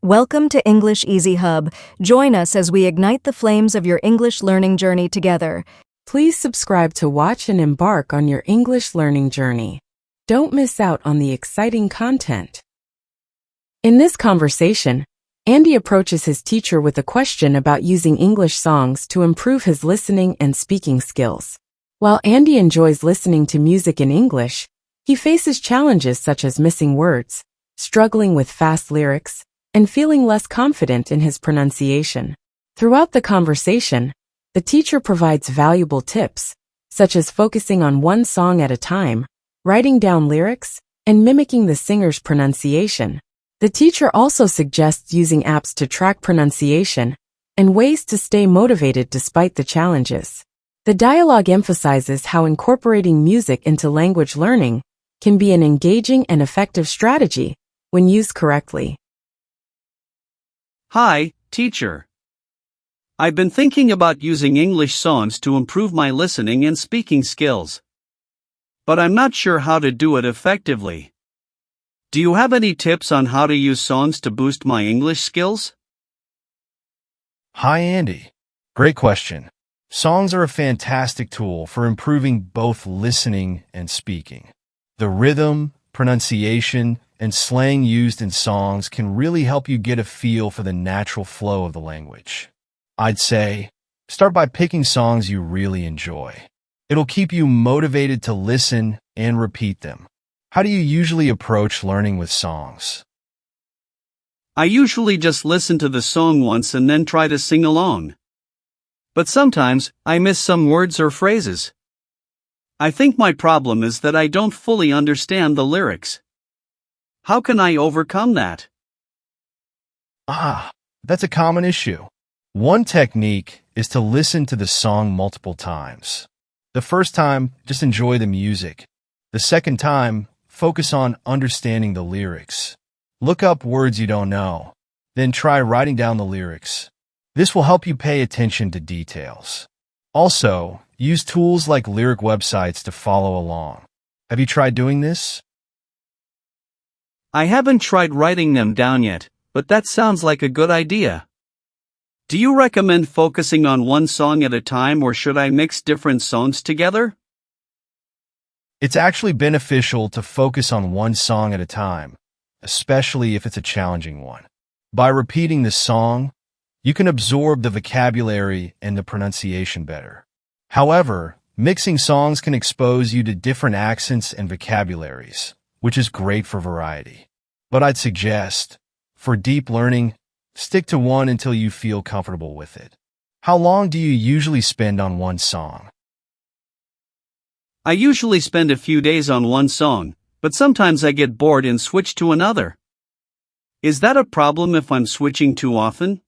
Welcome to English Easy Hub. Join us as we ignite the flames of your English learning journey together. Please subscribe to watch and embark on your English learning journey. Don't miss out on the exciting content. In this conversation, Andy approaches his teacher with a question about using English songs to improve his listening and speaking skills. While Andy enjoys listening to music in English, he faces challenges such as missing words, struggling with fast lyrics, and feeling less confident in his pronunciation. Throughout the conversation, the teacher provides valuable tips, such as focusing on one song at a time, writing down lyrics, and mimicking the singer's pronunciation. The teacher also suggests using apps to track pronunciation and ways to stay motivated despite the challenges. The dialogue emphasizes how incorporating music into language learning can be an engaging and effective strategy when used correctly. Hi, teacher. I've been thinking about using English songs to improve my listening and speaking skills. But I'm not sure how to do it effectively. Do you have any tips on how to use songs to boost my English skills? Hi, Andy. Great question. Songs are a fantastic tool for improving both listening and speaking. The rhythm, pronunciation, and slang used in songs can really help you get a feel for the natural flow of the language. I'd say, start by picking songs you really enjoy. It'll keep you motivated to listen and repeat them. How do you usually approach learning with songs? I usually just listen to the song once and then try to sing along. But sometimes, I miss some words or phrases. I think my problem is that I don't fully understand the lyrics. How can I overcome that? That's a common issue. One technique is to listen to the song multiple times. The first time, just enjoy the music. The second time, focus on understanding the lyrics. Look up words you don't know. Then try writing down the lyrics. This will help you pay attention to details. Also, use tools like lyric websites to follow along. Have you tried doing this? I haven't tried writing them down yet, but that sounds like a good idea. Do you recommend focusing on one song at a time, or should I mix different songs together? It's actually beneficial to focus on one song at a time, especially if it's a challenging one. By repeating the song, you can absorb the vocabulary and the pronunciation better. However, mixing songs can expose you to different accents and vocabularies, which is great for variety. But I'd suggest, for deep learning, stick to one until you feel comfortable with it. How long do you usually spend on one song? I usually spend a few days on one song, but sometimes I get bored and switch to another. Is that a problem if I'm switching too often?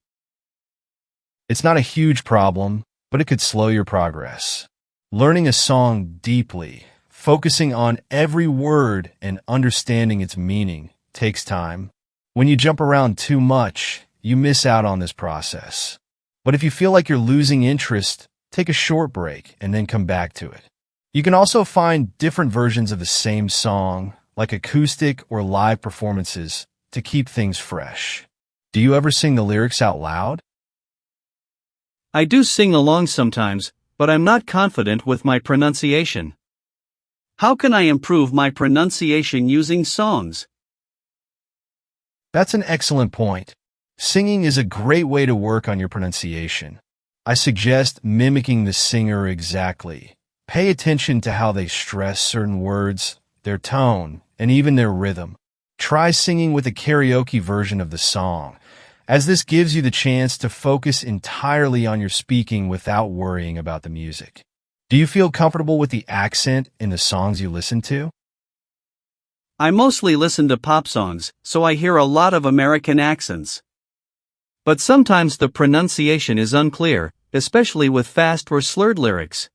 It's not a huge problem, but it could slow your progress. Learning a song deeply, focusing on every word and understanding its meaning, takes time. When you jump around too much, you miss out on this process. But if you feel like you're losing interest, take a short break and then come back to it. You can also find different versions of the same song, like acoustic or live performances, to keep things fresh. Do you ever sing the lyrics out loud? I do sing along sometimes, but I'm not confident with my pronunciation. How can I improve my pronunciation using songs? That's an excellent point. Singing is a great way to work on your pronunciation. I suggest mimicking the singer exactly. Pay attention to how they stress certain words, their tone, and even their rhythm. Try singing with a karaoke version of the song, as this gives you the chance to focus entirely on your speaking without worrying about the music. Do you feel comfortable with the accent in the songs you listen to? I mostly listen to pop songs, so I hear a lot of American accents. But sometimes the pronunciation is unclear, especially with fast or slurred lyrics.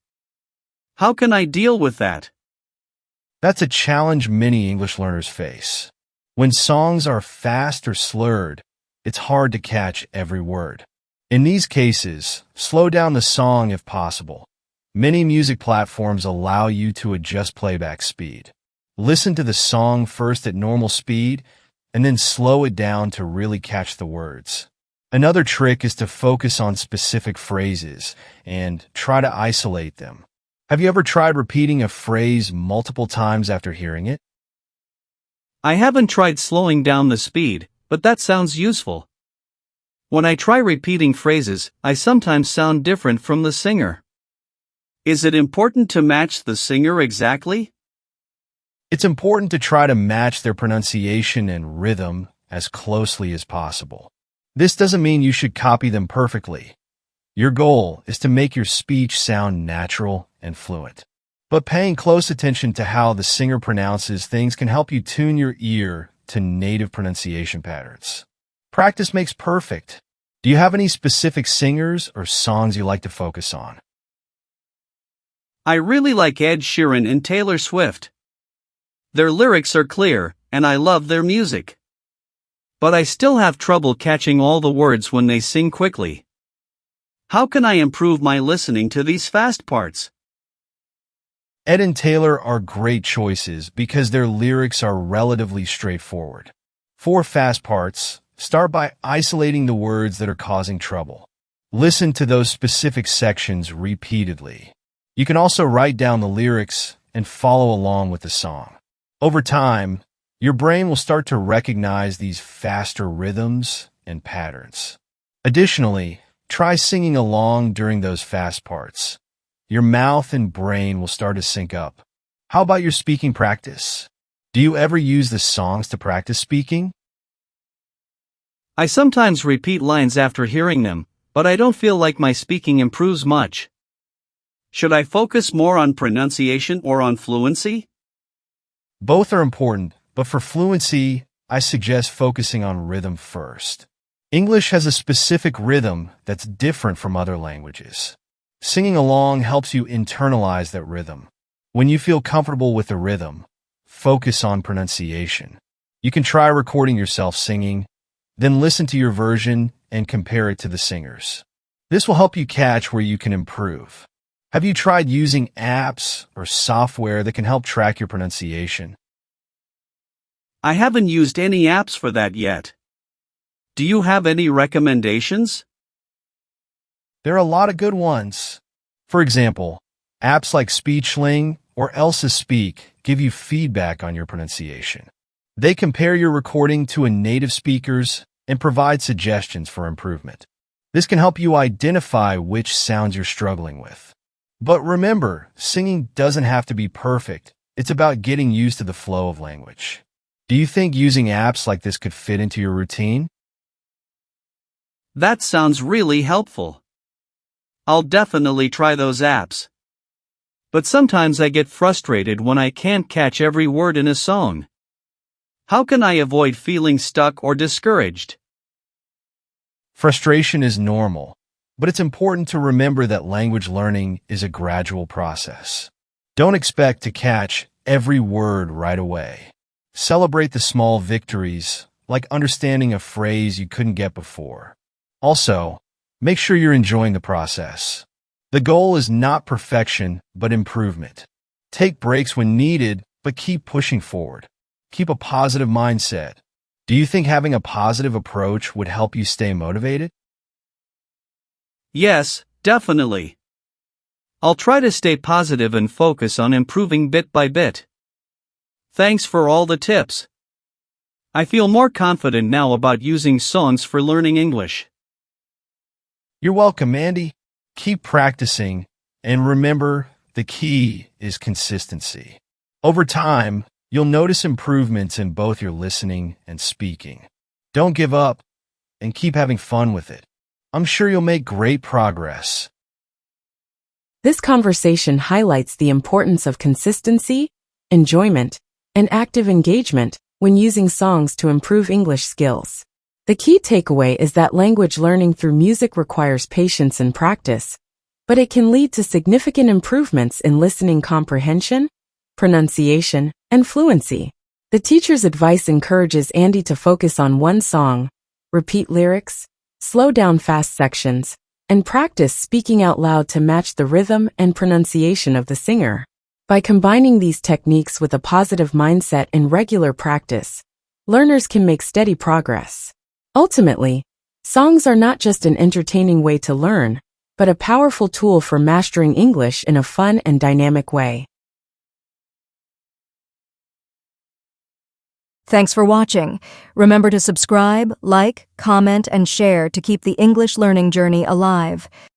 How can I deal with that? That's a challenge many English learners face. When songs are fast or slurred, it's hard to catch every word. In these cases, slow down the song if possible. Many music platforms allow you to adjust playback speed. Listen to the song first at normal speed, and then slow it down to really catch the words. Another trick is to focus on specific phrases and try to isolate them. Have you ever tried repeating a phrase multiple times after hearing it? I haven't tried slowing down the speed, but that sounds useful. When I try repeating phrases, I sometimes sound different from the singer. Is it important to match the singer exactly? It's important to try to match their pronunciation and rhythm as closely as possible. This doesn't mean you should copy them perfectly. Your goal is to make your speech sound natural and fluent. But paying close attention to how the singer pronounces things can help you tune your ear to native pronunciation patterns. Practice makes perfect. Do you have any specific singers or songs you like to focus on? I really like Ed Sheeran and Taylor Swift. Their lyrics are clear, and I love their music. But I still have trouble catching all the words when they sing quickly. How can I improve my listening to these fast parts? Ed and Taylor are great choices because their lyrics are relatively straightforward. For fast parts, start by isolating the words that are causing trouble. Listen to those specific sections repeatedly. You can also write down the lyrics and follow along with the song. Over time, your brain will start to recognize these faster rhythms and patterns. Additionally, try singing along during those fast parts. Your mouth and brain will start to sync up. How about your speaking practice? Do you ever use the songs to practice speaking? I sometimes repeat lines after hearing them, but I don't feel like my speaking improves much. Should I focus more on pronunciation or on fluency? Both are important, but for fluency, I suggest focusing on rhythm first. English has a specific rhythm that's different from other languages. Singing along helps you internalize that rhythm. When you feel comfortable with the rhythm, focus on pronunciation. You can try recording yourself singing, then listen to your version and compare it to the singer's. This will help you catch where you can improve. Have you tried using apps or software that can help track your pronunciation? I haven't used any apps for that yet. Do you have any recommendations? There are a lot of good ones. For example, apps like Speechling or Elsa Speak give you feedback on your pronunciation. They compare your recording to a native speaker's and provide suggestions for improvement. This can help you identify which sounds you're struggling with. But remember, singing doesn't have to be perfect. It's about getting used to the flow of language. Do you think using apps like this could fit into your routine? That sounds really helpful. I'll definitely try those apps. But sometimes I get frustrated when I can't catch every word in a song. How can I avoid feeling stuck or discouraged? Frustration is normal, but it's important to remember that language learning is a gradual process. Don't expect to catch every word right away. Celebrate the small victories, like understanding a phrase you couldn't get before. Also, make sure you're enjoying the process. The goal is not perfection, but improvement. Take breaks when needed, but keep pushing forward. Keep a positive mindset. Do you think having a positive approach would help you stay motivated? Yes, definitely. I'll try to stay positive and focus on improving bit by bit. Thanks for all the tips. I feel more confident now about using songs for learning English. You're welcome, Andy. Keep practicing, and remember, the key is consistency. Over time, you'll notice improvements in both your listening and speaking. Don't give up, and keep having fun with it. I'm sure you'll make great progress. This conversation highlights the importance of consistency, enjoyment, and active engagement when using songs to improve English skills. The key takeaway is that language learning through music requires patience and practice, but it can lead to significant improvements in listening comprehension, pronunciation, and fluency. The teacher's advice encourages Andy to focus on one song, repeat lyrics, slow down fast sections, and practice speaking out loud to match the rhythm and pronunciation of the singer. By combining these techniques with a positive mindset and regular practice, learners can make steady progress. Ultimately, songs are not just an entertaining way to learn, but a powerful tool for mastering English in a fun and dynamic way. Thanks for watching. Remember to subscribe, like, comment, and share to keep the English learning journey alive.